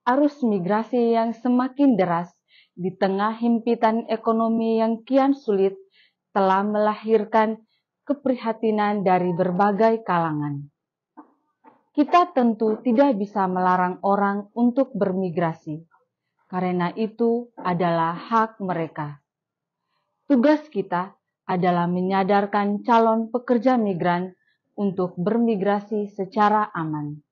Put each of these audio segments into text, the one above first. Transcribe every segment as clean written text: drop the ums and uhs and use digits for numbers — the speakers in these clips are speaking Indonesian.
arus migrasi yang semakin deras di tengah himpitan ekonomi yang kian sulit telah melahirkan keprihatinan dari berbagai kalangan. Kita tentu tidak bisa melarang orang untuk bermigrasi, karena itu adalah hak mereka. Tugas kita adalah menyadarkan calon pekerja migran untuk bermigrasi secara aman.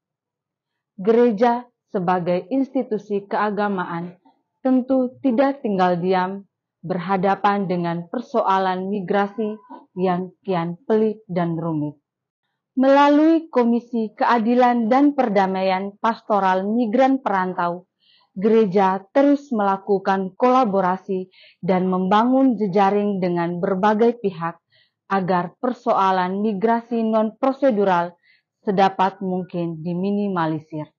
Gereja sebagai institusi keagamaan tentu tidak tinggal diam berhadapan dengan persoalan migrasi yang kian pelik dan rumit. Melalui Komisi Keadilan dan Perdamaian Pastoral Migran Perantau, gereja terus melakukan kolaborasi dan membangun jejaring dengan berbagai pihak agar persoalan migrasi non-prosedural sedapat mungkin diminimalisir.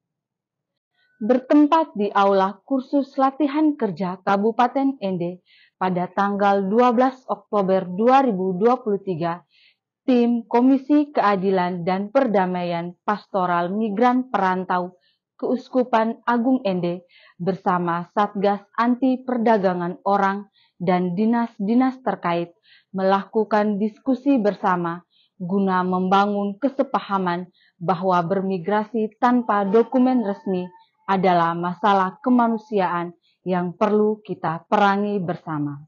Bertempat di Aula Kursus Latihan Kerja Kabupaten Ende pada tanggal 12 Oktober 2023, tim Komisi Keadilan dan Perdamaian Pastoral Migran Perantau Keuskupan Agung Ende bersama Satgas Anti Perdagangan Orang dan dinas-dinas terkait melakukan diskusi bersama guna membangun kesepahaman bahwa bermigrasi tanpa dokumen resmi adalah masalah kemanusiaan yang perlu kita perangi bersama.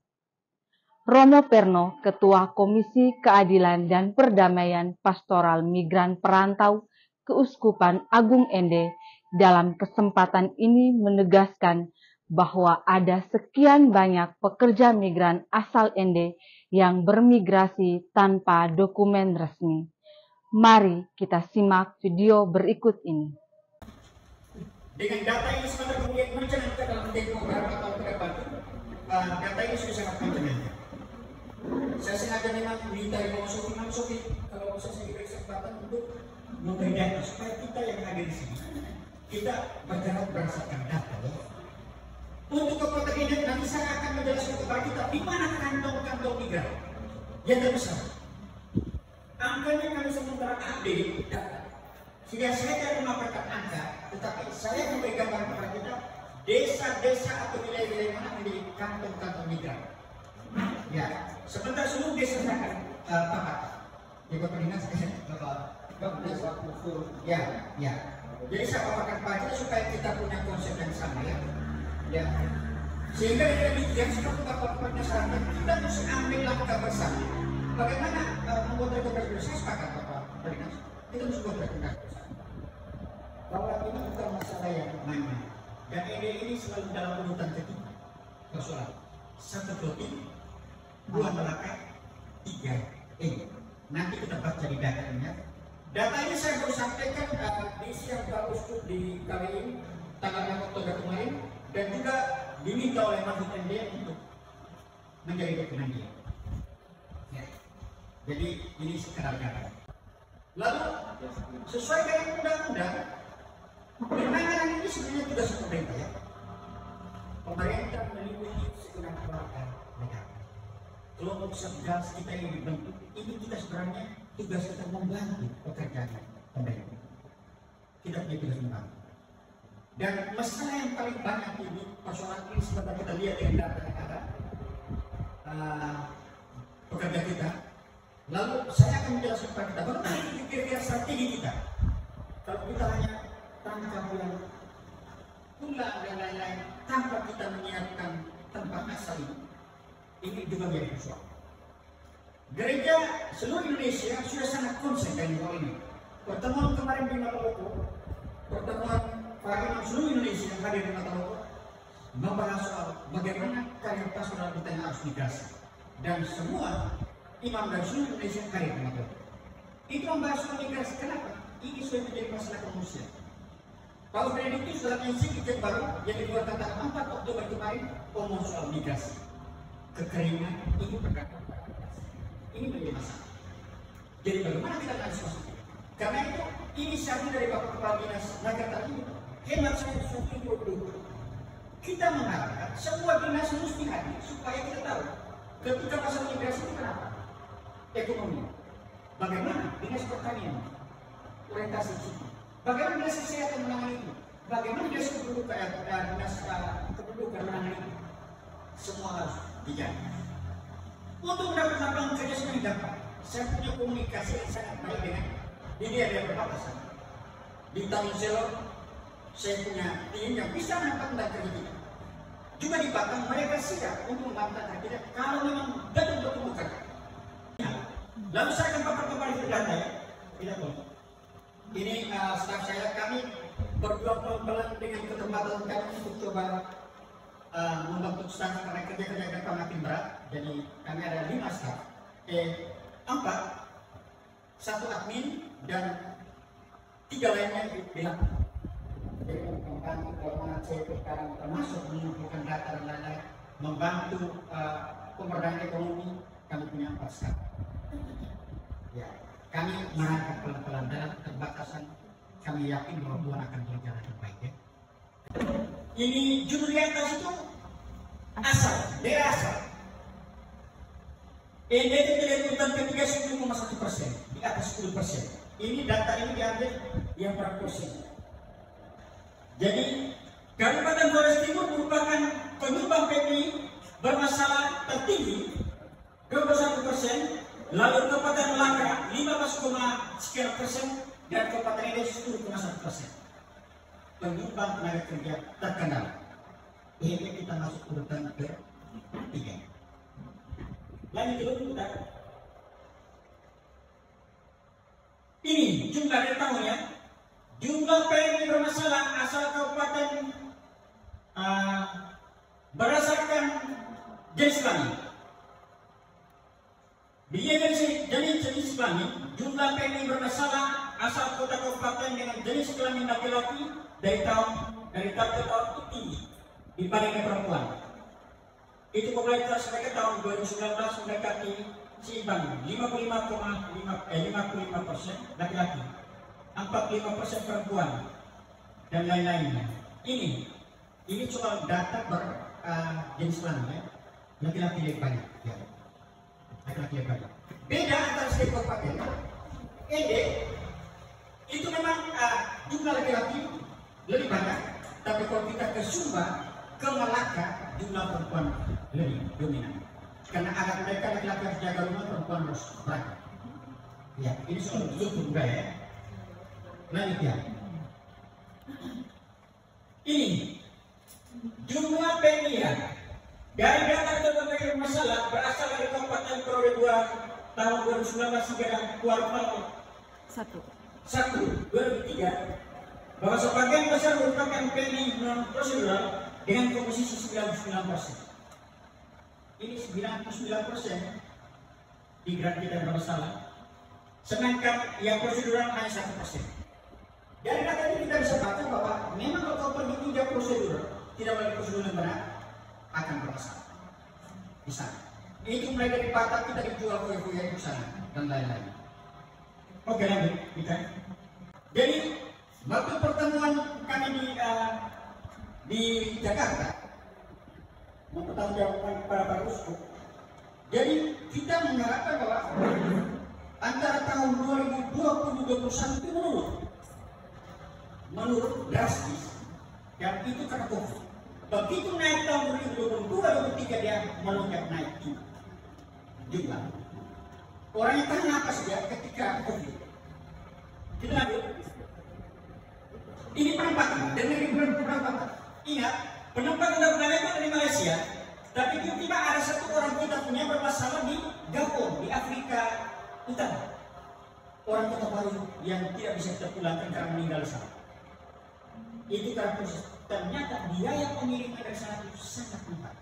Romo Perno, Ketua Komisi Keadilan dan Perdamaian Pastoral Migran Perantau Keuskupan Agung Ende, dalam kesempatan ini menegaskan bahwa ada sekian banyak pekerja migran asal Ende yang bermigrasi tanpa dokumen resmi. Mari kita simak video berikut ini. Dengan data ini sebenarnya kemudian mencanangkan dalam tempo beberapa tahun ke depan, data ini sudah sangat mencanangkan. Saya sengaja memang minta Ibu Sofi kalau saya diberi kesempatan untuk memberi data supaya kita yang hadir di sini kita bergerak berdasarkan data. Untuk kepentingan nanti saya akan menjelaskan kepada kita di mana kantong-kantong migran yang terbesar. Angkanya kami sementara update data. Sehingga saya tidak memaparkan angka, tetapi saya memberikan gambaran kepada kita desa-desa atau wilayah-wilayah mana menjadi kantong-kantong migran. Ya, sebentar seluruh desa saya akan paparkan. Ya, Bapak Dinas, ya. Jadi saya paparkan pajak supaya kita punya konsep yang sama ya. Ya. Sehingga dengan demikian seperti Bapak masyarakat kita mesti ambil langkah bersama. Bagaimana membuat rekomendasi? Saya sepakat Bapak Dinas. Kita mesti buat rekomendasi bersama. Bahwa ini bukan masalah yang main-main. Dan ini selalu dalam urutan ketiga. Persoalan. 1 Topi, 2 Melaka, 3 Nanti kita baca di datanya. Data ini saya baru sampaikan di siang bagus di kali ini tanggal 6 Oktober kemarin dan juga diminta oleh Mahfud MD untuk menjadi dokumen dia. Ya. Jadi ini sekedar data. Lalu sesuai dengan undang-undang, penanganan ini sebenarnya tugas pemerintah ya. Pemerintah melindungi segenap keluarga negara. Kelompok Satgas kita yang dibentuk, ini kita sebenarnya tugas kita membantu pekerjaan pemerintah. Kita punya tugas membantu. Dan masalah yang paling banyak ini persoalan ini sebentar kita lihat yang data yang ada pekerja kita. Lalu saya akan menjelaskan kepada kita bagaimana kira-kira strategi kita. Kalau kita hanya tangkap yang pulang dan lain-lain tanpa kita menyiapkan tempat asal ini juga menjadi persoalan. Gereja seluruh Indonesia sudah sangat konsen dengan hal ini. Pertemuan kemarin di Mataloko, pertemuan para imam seluruh Indonesia yang hadir di Mataloko membahas soal bagaimana karya pastoral kita yang harus migrasi. Dan semua imam dari seluruh Indonesia hadir di Mataloko. Itu membahas soal migrasi. Kenapa? Ini sudah menjadi masalah kemanusiaan. Paus Benediktus dalam ensiklik baru yang dikeluarkan tanggal 4 Oktober kemarin ngomong soal migrasi. Kekeringan itu berdampak pada migrasi. Ini menjadi masalah. Jadi bagaimana kita harus masuk? Karena itu inisiatif dari Bapak Kepala Dinas Nagata ini hemat saya suatu dulu. Kita mengharapkan semua dinas mesti hadir supaya kita tahu ketika masalah migrasi itu kenapa? Ekonomi. Bagaimana dinas pertanian? Orientasi sipil. Bagaimana dinas kesehatan menangani itu? Bagaimana dinas kependudukan menangani semua harus dijaga. Untuk mendapat lapangan kerja semuanya dapat. Saya punya komunikasi yang sangat baik dengan ini ada perbatasan. Di Tanjung Selor, saya punya tim yang bisa mendapat kerja kita. Juga di Batam mereka siap untuk mendapat kerja kalau memang betul-betul bukan. Lalu saya akan paparkan ke data ya. Tidak boleh. Ini staf saya, kami berjuang pelan-pelan dengan keterbatasan kami untuk coba membentuk staf karena kerja-kerja kita makin berat. Jadi kami ada 5 staf, 4, 1 admin dan 3 lainnya bilang. Jadi membantu keuangan saya sekarang termasuk mengumpulkan data dan lain-lain, membantu pemberdayaan ekonomi. Kami punya 4 staf. Ya, kami merangkak pelan-pelan dalam keterbatasan. Kami yakin bahwa Tuhan akan berjalan dengan baik ya. Ini judul di atas itu asal, daerah asal. Indeks keterlibatan ketiga 10,1%, di atas 10%. Ini data ini diambil yang per persen. Jadi Kabupaten Flores Timur merupakan penyumbang PMI bermasalah tertinggi 21%. Lalu Kabupaten Melaka 15,sekian% dan Kabupaten Ede 10,1%. Penyumbang tenaga kerja terkendali. Ini kita masuk urutan ke-3. Lanjut dulu kita. Ini jumlah dari tahunnya. Jumlah PMI bermasalah asal kabupaten berdasarkan jenis kelamin. Jadi jenis kelamin, jumlah PMI bermasalah asal kota kabupaten dengan jenis kelamin laki-laki dari tahun ke tahun itu tinggi dibandingkan perempuan. Itu popularitas mereka tahun 2019 mendekati seimbang 55% laki-laki, 45% perempuan dan lain-lainnya. Ini cuma data jenis kelamin ya. Laki-laki lebih banyak ya. Laki-laki lebih banyak. Beda antara setiap kabupaten. Itu memang jumlah laki-laki lebih banyak, tapi kalau kita ke Sumba, ke Melaka, jumlah perempuan lebih dominan. Karena anak mereka laki-laki harus jaga rumah, perempuan harus berangkat. Ya, ini soal budaya ya. Lanjut ya. Ini jumlah PMI ya. Dari data berbagai masalah berasal dari Kabupaten Periode 2 tahun 2019 hingga kuartal 1 2003 bahwa sebagian besar merupakan PMI non prosedural dengan komposisi 99%. Ini 99% digrad tidak bermasalah. Sedangkan yang prosedural hanya 1%. Dari data ini kita bisa baca bahwa memang kalau pergi tidak prosedural, tidak melalui prosedur yang benar, akan bermasalah. Bisa. Itu mulai dari Batam kita dijual kue-kue di sana dan lain-lain. Oke lanjut kita. Jadi waktu pertemuan kami di Jakarta mempertanggungjawabkan kepada Pak Uskup. Jadi kita mengharapkan bahwa antara tahun 2020-2021 itu menurut drastis dan itu karena COVID. Begitu naik tahun 2022-2023 dia melonjak naik jumlah. Orang yang tahan napas dia ketika COVID. Kita lanjut. Ini penempatan dan dari penempatan. Ingat, penempatan dan penempatan dari Malaysia. Tapi tiba-tiba ada satu orang kita punya bermasalah di Gabon, di Afrika Utara. Orang kota baru yang tidak bisa kita pulangkan karena meninggal di sana. Itu karena proses. Ternyata biaya pengiriman dari sana itu sangat mahal,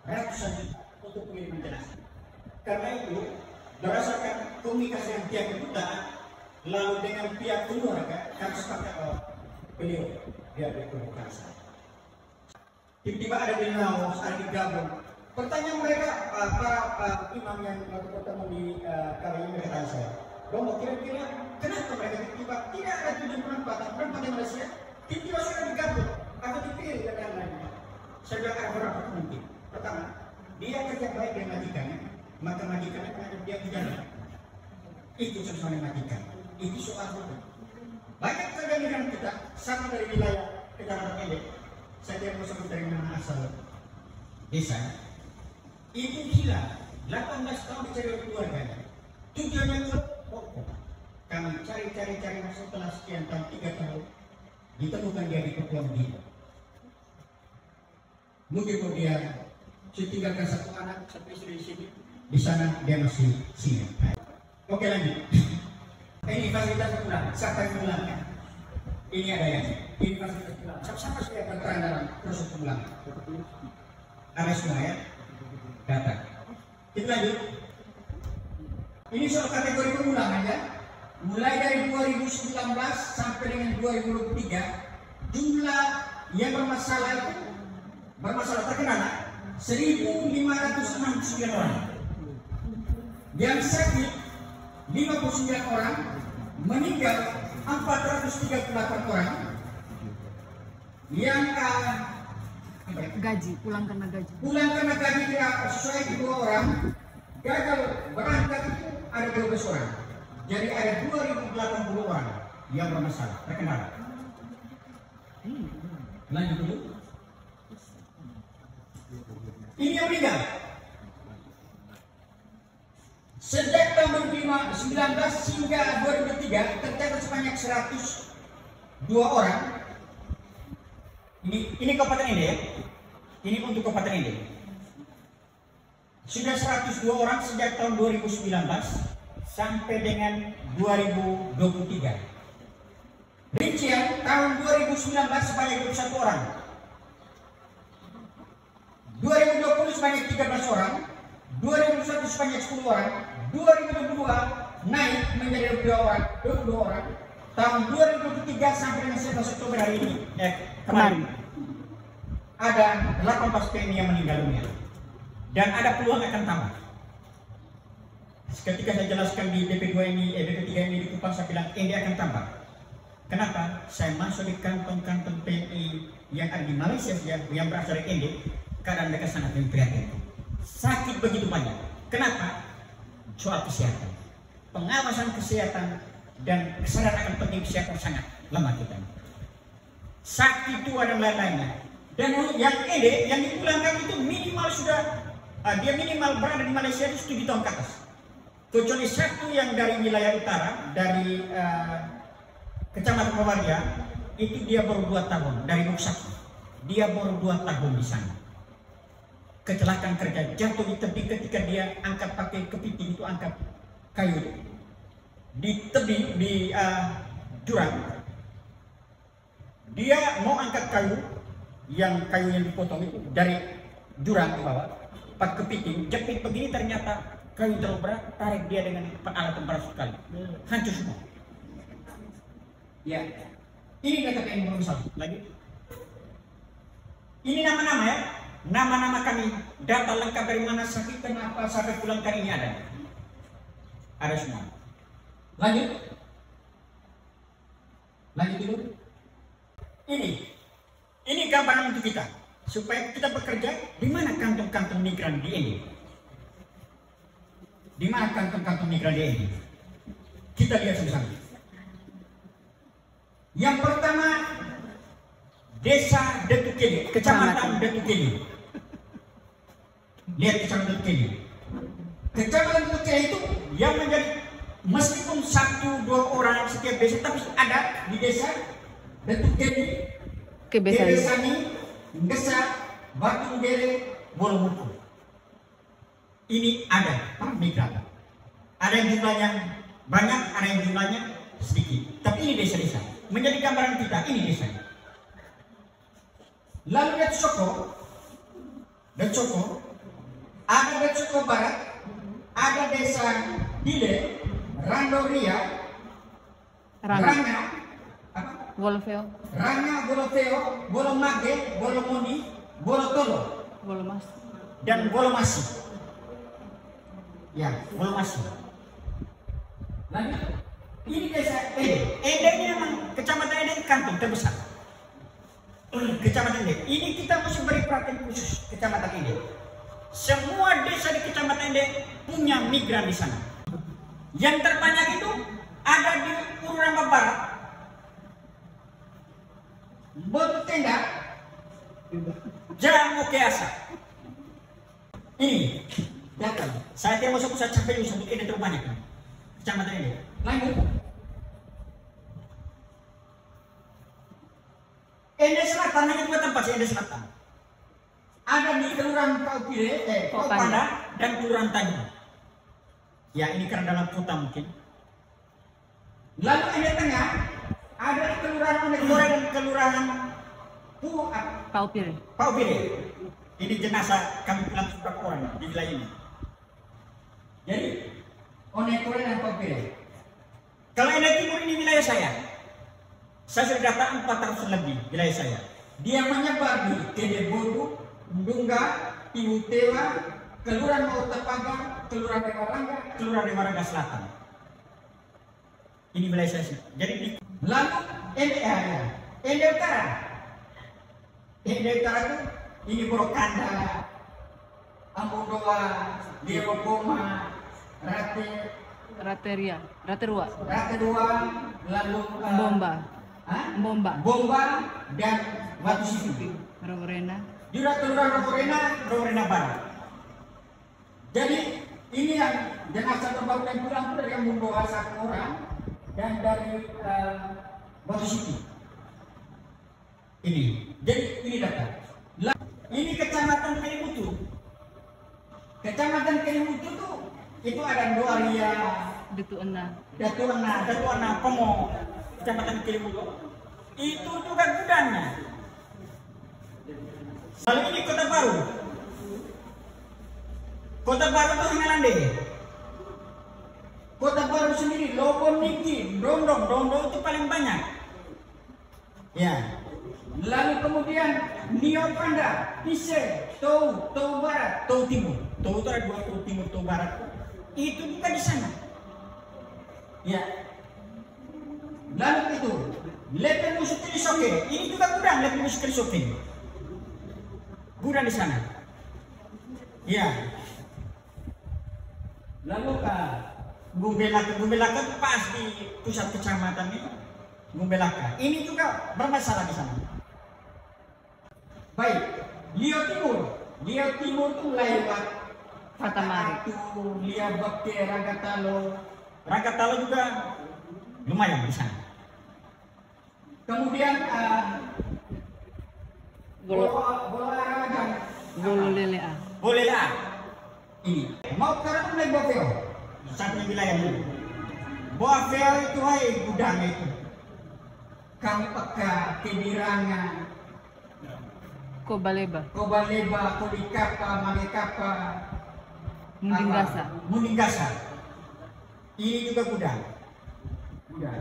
ratusan juta untuk pengiriman jenazah. Karena itu berdasarkan komunikasi dengan pihak kedutaan lalu dengan pihak keluarga kami sepakat beliau dia berkeluarga sana. Tiba-tiba ada di Laos, ada di Gabon. Pertanyaan mereka para imam yang bertemu di kali ini bertanya saya, Romo kira-kira kenapa mereka tiba-tiba tidak ada tujuan penempatan Malaysia? Tiba-tiba sudah digabung atau dipilih dan lain-lain. Saya bilang ada berapa mungkin. Pertama, dia kerja baik dengan majikannya, maka majikannya akan dia pidana. Itu sesuatu majikan. Itu soal hukum. Banyak kerja dengan kita sama dari wilayah Kecamatan Ende, saya tidak mau sebut dari mana asal desa, itu hilang 18 tahun dicari oleh keluarganya. Tujuannya pokok, kami cari masuk setelah sekian tahun 3 tahun ditemukan dia di Papua Nugini. Mungkin dia tinggalkan satu anak, satu istri di sini, di sana dia masih single. Oke, lanjut. Ini fasilitas pulang, siapa yang pulangnya? Ini ada yang ini fasilitas pulang. Siapa sih yang berperan dalam proses pulang? Ada semua ya? Data. Kita lanjut. Ini soal kategori pemulangan ya. Mulai dari 2019 sampai dengan 2023, jumlah yang bermasalah terkendala 1.569 orang. Yang sakit 59 orang, meninggal 438 orang. Yang pulang karena gaji tidak sesuai 2 orang. Gagal berangkat itu ada 12 orang. Jadi ada 2.080 orang yang bermasalah terkendala. Lanjut dulu. Ini yang meninggal. Sejak tahun 2019 hingga 2003 tercatat sebanyak 102 orang. Ini Kabupaten Ende ya. Ini untuk Kabupaten Ende. Sudah 102 orang sejak tahun 2019 sampai dengan 2023. Rincian tahun 2019 sebanyak 21 orang. 2020 sebanyak 13 orang. 2021 sebanyak 10 orang. 2022 naik menjadi 22 orang. Tahun 2023 sampai dengan 11 Oktober hari ini kemarin ada 18 PMI yang meninggal dunia dan ada peluang akan tambah. Ketika saya jelaskan di BP3 ini di Kupang, saya bilang ini akan tambah. Kenapa? Saya masuk di kantong-kantong PMI yang ada di Malaysia yang berasal dari Ende, keadaan mereka sangat prihatin. Sakit begitu banyak. Kenapa? Soal kesehatan, pengawasan kesehatan dan kesadaran akan penting kesehatan sangat lemah kita. Sakit itu ada lain-lainnya. Dan yang Ende yang dipulangkan itu minimal sudah dia minimal berada di Malaysia itu 7 tahun ke atas. Kecuali satu yang dari wilayah utara, dari Kecamatan Pawaria, itu dia baru 2 tahun dari Nuksaki. Dia baru 2 tahun di sana. Kecelakaan kerja, jatuh di tebing ketika dia angkat pakai kepiting, itu angkat kayu di tebing, di jurang. Dia mau angkat kayu yang dipotong itu dari jurang ke bawah, pakai kepiting, jepit begini, ternyata kayu terlalu berat, tarik dia dengan alat berat sekali, hancur semua. Ya, ini kata yang misal lagi. Ini nama-nama ya, nama-nama kami, data lengkap dari mana sakit, kenapa sampai pulang kali ini ada semua. Lanjut dulu. Ini gambaran untuk kita supaya kita bekerja. Di mana kantong-kantong migran di ini? Di mana kantong-kantong migran di ini? Kita lihat sama-sama. Yang pertama, Desa Detukeli, Kecamatan Detukeli. Lihat Kecamatan Detukeli. Kecamatan Detukeli itu yang menjadi meskipun 1-2 orang setiap desa, tapi ada di Desa Detukeli, Kebesani, Ngesa, Batu Gere, Bolomoko. Ini ada migran. Ada yang jumlahnya banyak, ada yang jumlahnya sedikit. Tapi ini desa-desa. Menjadi gambaran kita, ini desanya. Lalu Detsoko, ada Detsoko Barat, ada Desa Dile, Randoria, Ranga, Bolofeo, Bolomage, Bolomoni, Bolotolo, Bolomas, dan Bolomasi. Ya, Bolomasi. Lalu ini desa Ende. Ende ini memang Kecamatan Ende kantong terbesar. Kecamatan Ende. Ini kita mesti beri perhatian khusus Kecamatan Ende. Semua desa di Kecamatan Ende punya migran di sana. Yang terbanyak itu ada di Pururamba Barat. Buat tenda Jamu Keasa. Ini datang. Saya tidak masuk pusat sampai usah ini terbanyak kan. Kecamatan ini. lanjut. Ende Selatan hanya 2 tempat sih Ende Selatan. Ada di Kelurahan Kopanda dan Kelurahan Tanjung. Ya ini karena dalam kota mungkin. Lalu Ende Tengah ada di Kelurahan Onekore dan Kelurahan Paupire. Paupire. Ini jenazah kami pulang beberapa orang di wilayah ini. Jadi Onekore dan Paupire. Kalau Ende Timur ini wilayah saya. Saya sudah data 400 lebih wilayah saya. Dia menyebar di Kedebodu, Ndungga, Timutewa, Kelurahan Mautapaga, Kelurahan Dewarangga, Kelurahan Dewarangga Selatan. Ini wilayah saya. Jadi di lalu Ende Utara. Ende Utara itu ini Borokanda, Ambudoa, Diogoma, Raterua. Raterua, lalu Bomba. Bomba dan Batu Sipi. Roborena. Juga Kelurahan Roborena Barat. Jadi ini yang jenazah terbaru yang pulang itu dari Ambudoa 1 orang dan dari Batu Sipi. Ini. Jadi ini data. Ini Kecamatan Kelimutu. Kecamatan Kelimutu tuh itu ada Doaria, Datuana, Pomo, Kecamatan Kelimutu. Itu juga gudangnya. Lalu ini Kota Baru. Kota Baru itu Hingalande. Kota Baru sendiri, Lobon Niki, Dondong itu paling banyak. Ya. Lalu kemudian Niopanda, Pise, Tou Barat, Tou Timur. Tou itu ada 2 Tou Timur, Tou Barat. Itu juga di sana. Ya. Lalu itu Lepen Musuh Kilisoke. Ini juga gudang Lepen Musuh Kilisoke. Gudang di sana. Ya. Lalu Gumbelaka itu pas di pusat kecamatan ini. Gumbelaka. Ini juga bermasalah di sana. baik, Liau Timur itu lewat Fatamari. Liau Bakti, Ragatalo juga lumayan di sana. kemudian Bololelea. Bolehlah. ini mau karena naik Bofeo. Satu wilayah ini. Boafeo itu gudang itu. Kampeka, Kebirangan, Kobaleba. Kolikapa, Magekapa, Mundingasa. Ini juga gudang. Udah.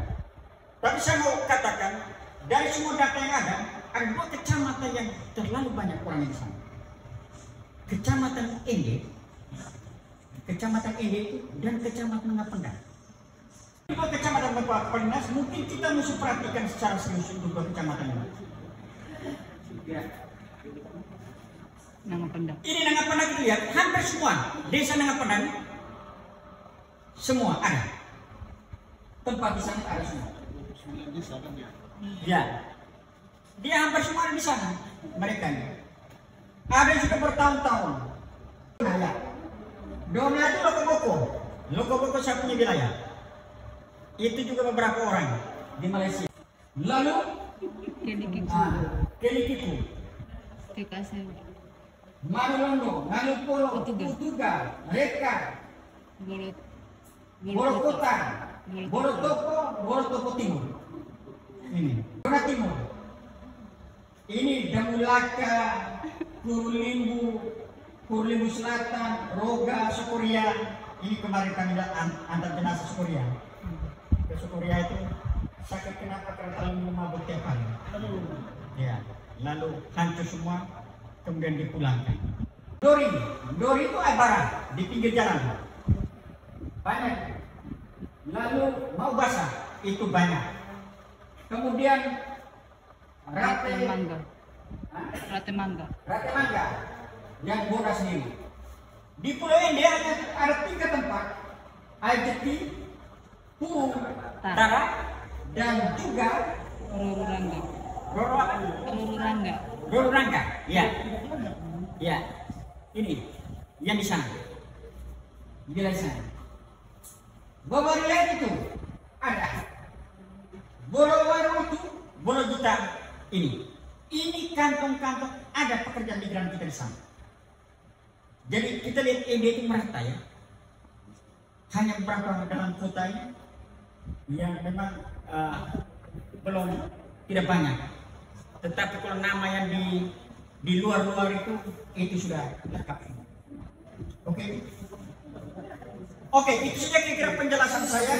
Tapi saya mau katakan, dari semua data yang ada 2 kecamatan yang terlalu banyak orang di sana. Kecamatan Ende itu dan Kecamatan Ngapendang. 2 kecamatan Ngapendang mungkin kita mesti perhatikan secara serius untuk 2 kecamatan ini. Ya. Nangapendang. Ini Ngapendang kita lihat hampir semua desa Ngapendang semua ada. Tempat di sana ada semua. Ya. Dia hampir semua ada di sana mereka ini. Ada yang sudah bertahun-tahun. Ya. Dona itu Lokoboko saya punya wilayah. Itu juga beberapa orang di Malaysia. Lalu Kelikiku, TKC. Manulondo, Manupolo, Utuga. Utuga, Reka, Bolokota. Borotopo Timur. Ini. Dona Timur. Ini Damulaka, Kurlimbu Selatan, Roga, Sukuria. Ini kemarin kami antar jenazah Sukuria. Ke Sukuria itu sakit kenapa karena terlalu mabuk tiap hari. Ya, lalu hancur semua, kemudian dipulangkan. Dori itu barat di pinggir jalan. Banyak. Lalu mau basah itu banyak. Kemudian Rate Mangga. yang Bora sendiri. Di Pulau Ende ada 3 tempat, Ajeti, Purung, Tara. dan juga Rororangga. Roro Rangga. Roro Rangga, ya. Ya. Ini yang di sana. Di sana. Bawa lihat itu ada bolo-bolo itu, bolo juta ini. Ini kantong-kantong ada pekerjaan migran kita di sana. Jadi kita lihat itu merata ya. Hanya beberapa dalam kota ini yang memang belum tidak banyak. Tetapi kalau nama yang di luar-luar itu sudah lengkap. Oke, itu saja kira-kira penjelasan saya.